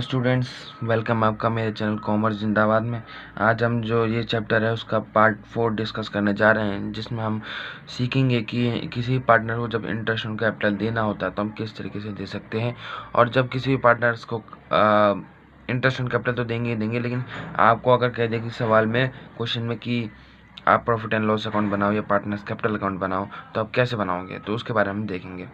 Hello students, welcome आपका मेरे channel commerce जिंदाबाद में। आज हम जो ये चैप्टर है उसका पार्ट 4 डिस्कस करने जा रहे हैं, जिसमें हम सीखेंगे कि किसी पार्टनर को जब इंटरेस्ट ऑन कैपिटल देना होता है तो हम किस तरीके से दे सकते हैं। और जब किसी भी पार्टनर्स को इंटरेस्ट ऑन कैपिटल तो देंगे ही देंगे, लेकिन आपको अगर कह दे कि सवाल में क्वेश्चन में कि आप प्रॉफिट एंड लॉस अकाउंट बनाओ या पार्टनर्स कैपिटल अकाउंट बनाओ, तो आप कैसे बनाओगे, तो उसके बारे में हम देखेंगे।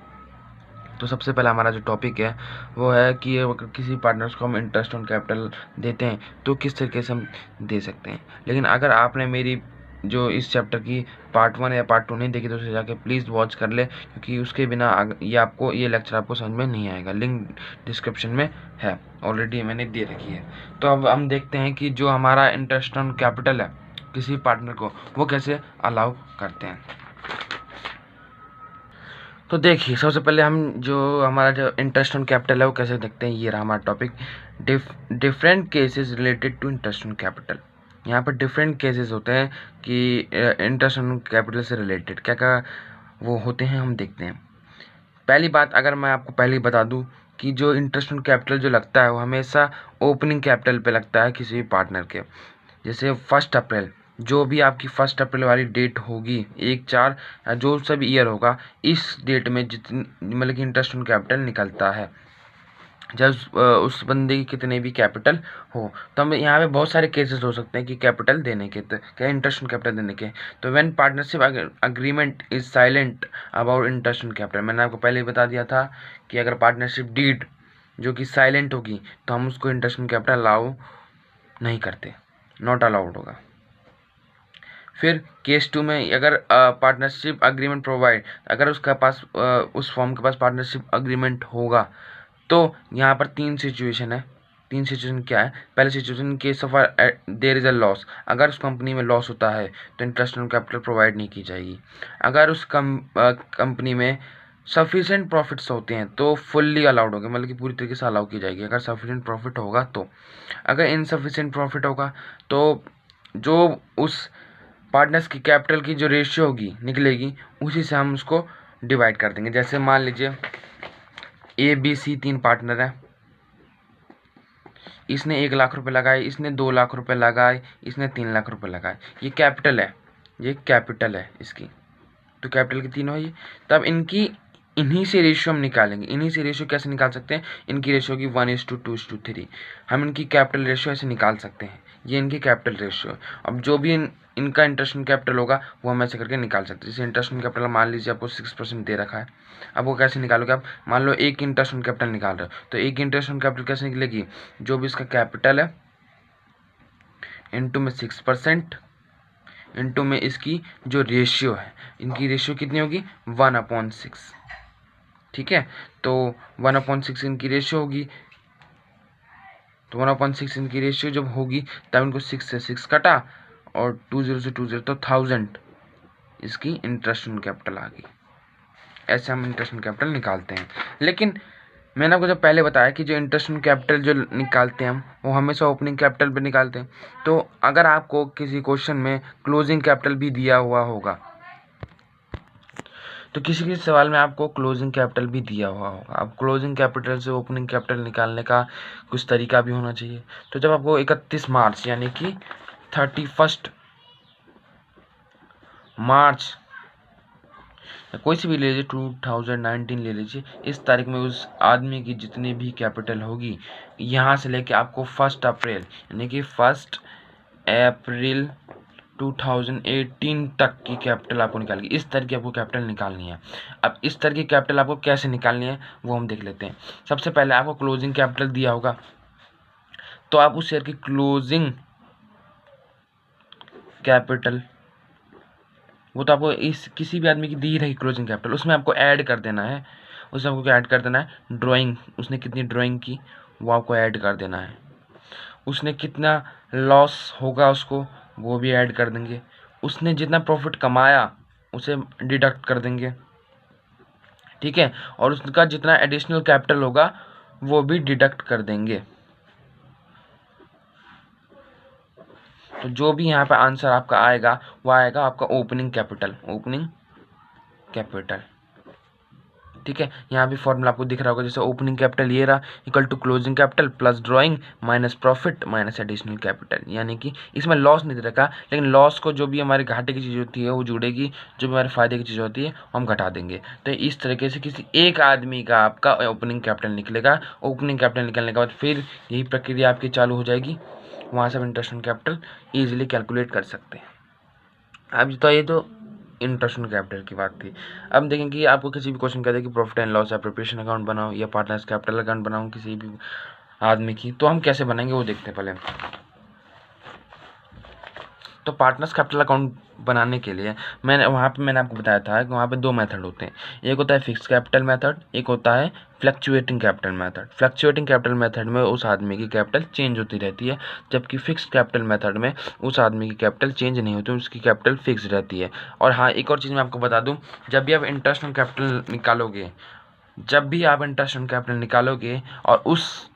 तो सबसे पहला हमारा जो टॉपिक है वो है कि अगर किसी पार्टनर्स को हम इंटरेस्ट ऑन कैपिटल देते हैं तो किस तरीके से हम दे सकते हैं। लेकिन अगर आपने मेरी जो इस चैप्टर की पार्ट 1 या पार्ट 2 नहीं देखी तो उसे जाके प्लीज़ वॉच कर ले, क्योंकि उसके बिना ये लेक्चर आपको समझ में नहीं आएगा। लिंक डिस्क्रिप्शन में है, ऑलरेडी मैंने दे रखी है। तो अब हम देखते हैं कि जो हमारा इंटरेस्ट ऑन कैपिटल है किसी पार्टनर को, वो कैसे अलाउ करते हैं। तो देखिए, सबसे पहले हम जो हमारा जो इंटरेस्ट ऑन कैपिटल है वो कैसे देखते हैं। ये रहा हमारा topic, different cases related to interest on capital. यहाँ पर डिफरेंट केसेस होते हैं कि इंटरेस्ट ऑन कैपिटल से रिलेटेड क्या क्या वो होते हैं, हम देखते हैं। पहली बात, अगर मैं आपको पहले बता दूं कि जो इंटरेस्ट ऑन कैपिटल जो लगता है वो हमेशा ओपनिंग कैपिटल पे लगता है किसी भी पार्टनर के। जैसे 1 अप्रैल, जो भी आपकी 1 अप्रैल वाली डेट होगी, 1/4 जो सब ईयर होगा, इस डेट में जितनी मतलब कि इंटरेस्ट ऑन कैपिटल निकलता है, जब उस बंदे की कितने भी कैपिटल हो। तो हम यहाँ पे बहुत सारे केसेस हो सकते हैं कि कैपिटल देने के, तो क्या इंटरेस्ट ऑन कैपिटल देने के। तो when partnership agreement is silent about interest on capital, मैंने आपको पहले ही बता दिया था कि अगर पार्टनरशिप डीड जो कि साइलेंट होगी तो हम उसको इंटरेस्ट ऑन कैपिटल अलाउ नहीं करते, नॉट अलाउड होगा। फिर केस 2 में अगर पार्टनरशिप अग्रीमेंट प्रोवाइड, अगर उसके पास उस फॉर्म के पास पार्टनरशिप अग्रीमेंट होगा, तो यहाँ पर 3 सिचुएशन है। 3 सिचुएशन क्या है। पहले situation, case of their is a loss, अगर उस कंपनी में लॉस होता है तो इंटरेस्ट ऑन कैपिटल प्रोवाइड नहीं की जाएगी। अगर उस कंपनी में सफिशिएंट प्रॉफिट्स होते हैं तो फुल्ली अलाउड होगा, मतलब कि पूरी तरीके से अलाउ की जाएगी अगर सफिशिएंट प्रॉफिट होगा तो। अगर इनसफिशिएंट प्रॉफिट होगा तो जो उस पार्टनर्स की कैपिटल की जो रेशियो होगी निकलेगी, उसी से हम उसको डिवाइड कर देंगे। जैसे मान लीजिए ABC 3 पार्टनर है, इसने 1 लाख रुपए लगाए, इसने 2 लाख रुपए लगाए, इसने 3 लाख रुपए लगाए। ये कैपिटल है, ये कैपिटल है इसकी, तो कैपिटल की तीनों है ये। तब इन्हीं से रेशियो हम निकालेंगे। इन्हीं से रेशियो कैसे निकाल सकते हैं, इनकी रेशियो की 1:2:3, हम इनकी कैपिटल रेशियो ऐसे निकाल सकते हैं। ये इनकी कैपिटल रेशियो। अब जो भी इनका इंटरेस्ट ऑन कैपिटल होगा वो हम ऐसे करके निकाल सकते हैं। जैसे इंटरेस्ट ऑन कैपिटल मान लीजिए आपको 6% दे रखा है, अब वो कैसे निकालोगे आप। मान लो एक इंटरेस्ट ऑन कैपिटल निकाल रहे हो, तो एक इंटरेस्ट ऑन कैपिटल कैसे निकलेगी, जो भी इसका कैपिटल है इंटू में 6% इंटू में इसकी जो रेशियो है, इनकी रेशियो कितनी होगी 1/6। ठीक है, तो 1/6 इनकी रेशियो होगी, तो 1/6 इनकी रेशियो जब होगी तब इनको 6 से 6 कटा और 20 से 20 तो 1000 इसकी इंटरेस्ट ऑन कैपिटल आ गई। ऐसे हम इंटरेस्ट ऑन कैपिटल निकालते हैं। लेकिन मैंने आपको जब पहले बताया कि जो इंटरेस्ट ऑन कैपिटल जो निकालते हैं हम, वो हमेशा ओपनिंग कैपिटल पे निकालते हैं। तो अगर आपको किसी क्वेश्चन में क्लोजिंग कैपिटल भी दिया हुआ होगा, तो किसी किसी सवाल में आपको क्लोजिंग कैपिटल भी दिया हुआ होगा, अब क्लोजिंग कैपिटल से ओपनिंग कैपिटल निकालने का कुछ तरीका भी होना चाहिए। तो जब आपको 31 मार्च यानी कि 31 मार्च, कोई सी भी ले लीजिए, 2019 ले लीजिए, इस तारीख में उस आदमी की जितनी भी कैपिटल होगी, यहाँ से लेके आपको 1 अप्रैल यानी कि 1 अप्रैल 2018 तक की कैपिटल आपको निकालनी, इस तरह की आपको कैपिटल निकालनी है। अब इस तरह की कैपिटल आपको कैसे निकालनी है वो हम देख लेते हैं। सबसे पहले आपको क्लोजिंग कैपिटल दिया होगा, तो आप उस शेयर की क्लोजिंग कैपिटल, वो तो आपको इस किसी भी आदमी की दी रही क्लोजिंग कैपिटल, उसमें आपको ऐड कर देना है। उसमें आपको ऐड कर देना है ड्राइंग, उसने कितनी ड्राइंग की वो आपको ऐड कर देना है। उसने कितना लॉस होगा उसको वो भी ऐड कर देंगे। उसने जितना प्रॉफिट कमाया उसे डिडक्ट कर देंगे, ठीक है, और उसका जितना एडिशनल कैपिटल होगा वो भी डिडक्ट कर देंगे। तो जो भी यहाँ पे आंसर आपका आएगा वो आएगा आपका ओपनिंग कैपिटल, ओपनिंग कैपिटल। ठीक है। यहाँ भी फॉर्मूला आपको दिख रहा होगा, जैसे ओपनिंग कैपिटल ये रहा equal to closing capital plus drawing minus profit minus additional capital, यानी कि इसमें लॉस नहीं दे रखा, लेकिन लॉस को जो भी हमारे घाटे की चीज़ होती है वो जुड़ेगी, जो भी हमारे फायदे की चीज़ होती है हम घटा देंगे। तो इस तरीके से किसी एक आदमी का आपका ओपनिंग कैपिटल निकलेगा। ओपनिंग कैपिटल निकलने के बाद फिर यही प्रक्रिया आपकी चालू हो जाएगी, वहाँ से हम interest on capital easily calculate कर सकते हैं। अब तो ये तो इंटरेस्ट ऑन कैपिटल की बात थी। अब देखें कि आपको किसी भी क्वेश्चन कहते हैं कि profit and loss appropriation account बनाओ या पार्टनर्स कैपिटल अकाउंट बनाओ किसी भी आदमी की, तो हम कैसे बनाएंगे वो देखते हैं पहले। तो पार्टनर्स कैपिटल अकाउंट बनाने के लिए मैंने आपको बताया था कि वहाँ पे दो मेथड होते हैं, एक होता है फिक्स कैपिटल मेथड, एक होता है fluctuating capital method. Fluctuating capital method में उस आदमी की कैपिटल चेंज होती रहती है, जबकि फिक्स कैपिटल मेथड में उस आदमी की कैपिटल चेंज नहीं होती, उसकी कैपिटल फिक्स रहती है। और हाँ, एक और चीज़ मैं आपको बता दूँ, जब भी आप इंटरेस्ट ऑन कैपिटल निकालोगे और उस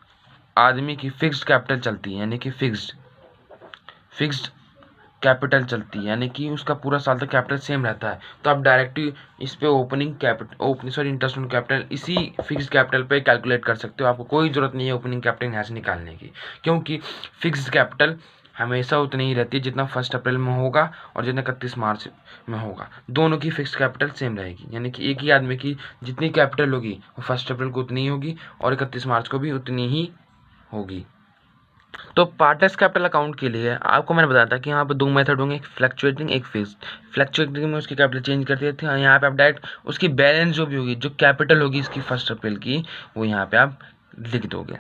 आदमी की फिक्स्ड कैपिटल चलती है, यानी कि फिक्स्ड कैपिटल चलती है, यानी कि उसका पूरा साल तक कैपिटल सेम रहता है, तो आप डायरेक्टली इस पे इंटरेस्ट ऑन कैपिटल इसी फिक्स्ड कैपिटल पे कैलकुलेट कर सकते हो। आपको कोई ज़रूरत नहीं है ओपनिंग कैपिटल यहाँ से निकालने की, क्योंकि फिक्स्ड कैपिटल हमेशा उतनी ही रहती है जितना 1 अप्रैल में होगा और जितना 31 मार्च में होगा, दोनों की फिक्स्ड कैपिटल सेम रहेगी। यानी कि एक ही आदमी की जितनी कैपिटल होगी वो 1 अप्रैल को उतनी ही होगी और 31 मार्च को भी उतनी ही होगी। तो पार्टनर्स कैपिटल अकाउंट के लिए आपको मैंने बताया था कि यहाँ पे दो मेथड होंगे, एक फ्लक्चुएटिंग एक फिक्स्ड। फ्लक्चुएटिंग में उसकी कैपिटल चेंज कर देते हैं, यहाँ पे आप डायरेक्ट उसकी बैलेंस जो भी होगी, जो कैपिटल होगी इसकी 1 अप्रैल की, वो यहाँ पे आप लिख दोगे,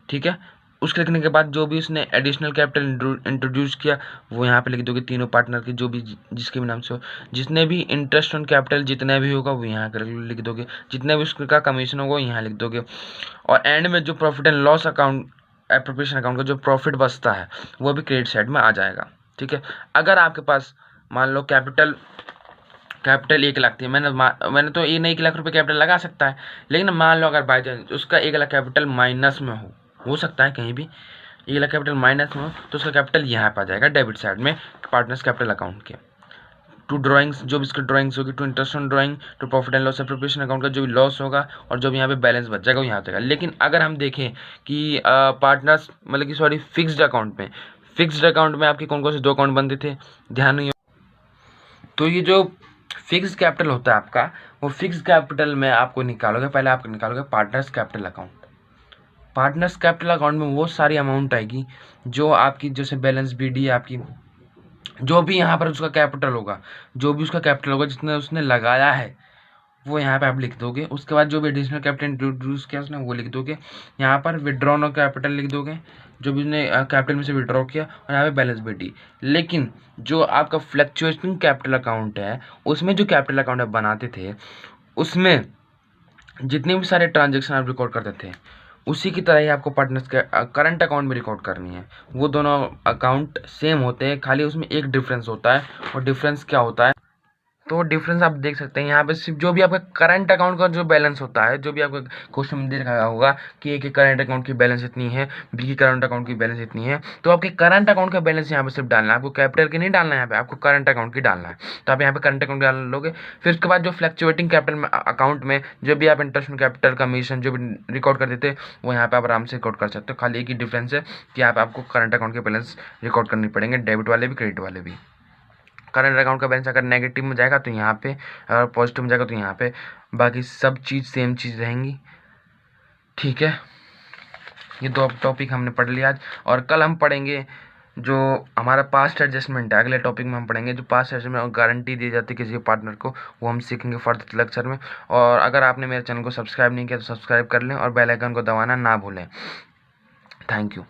ठीक है। उसके लिखने के बाद जो भी उसने एडिशनल कैपिटल इंट्रोड्यूस किया वो यहाँ पे लिख दोगे, तीनों पार्टनर की जो भी जिसके भी नाम से हो, जितने भी इंटरेस्ट ऑन कैपिटल जितना भी होगा वो यहाँ कर लिख दोगे, जितना भी उसका कमीशन होगा यहाँ लिख दोगे। और एंड में जो profit and loss account appropriation account का जो प्रॉफिट बचता है वो भी क्रेडिट साइड में आ जाएगा, ठीक है। अगर आपके पास मान लो कैपिटल 1 लाख थी, मैंने तो ये नहीं 1 लाख रुपये कैपिटल लगा सकता है, लेकिन मान लो अगर बाई चांस उसका 1 लाख कैपिटल माइनस में हो सकता है कहीं भी 1 लाख कैपिटल माइनस में हो, तो उसका कैपिटल यहाँ पर आ जाएगा डेबिट साइड में पार्टनर्स कैपिटल अकाउंट के। टू ड्राइंग्स जो भी इसकी ड्राइंग्स होगी, to interest on drawing, to profit and loss appropriation account का जो भी लॉस होगा और जो भी यहाँ पे बैलेंस बच जाएगा वो यहाँ जाएगा। लेकिन अगर हम देखें कि पार्टनर्स मतलब कि सॉरी फिक्स्ड अकाउंट में आपके कौन कौन से 2 अकाउंट बनते थे ध्यान नहीं हो, तो ये जो फिक्स्ड कैपिटल होता है आपका, वो फिक्स्ड कैपिटल में आपको निकालोगे, पहले आप निकालोगे partners capital account. Partners capital account में वो सारी अमाउंट आएगी जो आपकी जैसे बैलेंस बीडी आपकी जो भी यहाँ पर उसका कैपिटल होगा, जितना उसने लगाया है वो यहाँ पे आप लिख दोगे। उसके बाद जो भी एडिशनल कैपिटल इंट्रोड्यूस किया उसने वो लिख दोगे। यहाँ पर विड्रॉन ऑफ कैपिटल लिख दोगे, जो भी उसने कैपिटल में से विड्रॉ किया, और यहाँ पे बैलेंस बीडी। लेकिन जो आपका फ्लक्चुएटिंग कैपिटल अकाउंट है उसमें जो कैपिटल अकाउंट आप बनाते थे उसमें जितने भी सारे ट्रांजेक्शन आप रिकॉर्ड करते थे उसी की तरह ही आपको पार्टनर्स के करंट अकाउंट में रिकॉर्ड करनी है। वो दोनों अकाउंट सेम होते हैं, खाली उसमें एक डिफरेंस होता है। और डिफरेंस क्या होता है, तो डिफरेंस आप देख सकते हैं यहाँ पे सिर्फ जो भी आपका करंट अकाउंट का जो बैलेंस होता है, जो भी आपका क्वेश्चन में देखा होगा कि ए के करंट अकाउंट की बैलेंस इतनी है, बी की करंट अकाउंट की बैलेंस इतनी है, तो आपके करंट अकाउंट का बैलेंस यहाँ पे सिर्फ डालना है, आपको कैपिटल की नहीं डालना है, यहाँ पे आपको करंट अकाउंट की डालना है। तो आप यहाँ पे करंट अकाउंट डाल लोगे। फिर उसके बाद जो फ्लक्चुएटिंग कैपिटल अकाउंट में जो भी आप इंटरेस्ट कैपिटल कमीशन जो भी रिकॉर्ड करते थे वो यहाँ पे आप आराम से रिकॉर्ड कर सकते हो। खाली एक ही डिफरेंस है कि आपको करंट अकाउंट के बैलेंस रिकॉर्ड करनी पड़ेंगे, डेबिट वाले भी क्रेडिट वाले भी। करंट अकाउंट का बैलेंस अगर नेगेटिव में जाएगा तो यहाँ पे, अगर पॉजिटिव में जाएगा तो यहाँ पे, बाकी सब चीज़ सेम चीज़ रहेंगी, ठीक है। ये 2 टॉपिक हमने पढ़ लिया आज, और कल हम पढ़ेंगे जो हमारा पास्ट एडजस्टमेंट है। अगले टॉपिक में हम पढ़ेंगे जो पास्ट एडजस्टमेंट गारंटी दी जाती है किसी पार्टनर को, वो हम सीखेंगे फर्दर लेक्चर में। और अगर आपने मेरे चैनल को सब्सक्राइब नहीं किया तो सब्सक्राइब कर लें और बेल आइकन को दबाना ना भूलें। Thank you.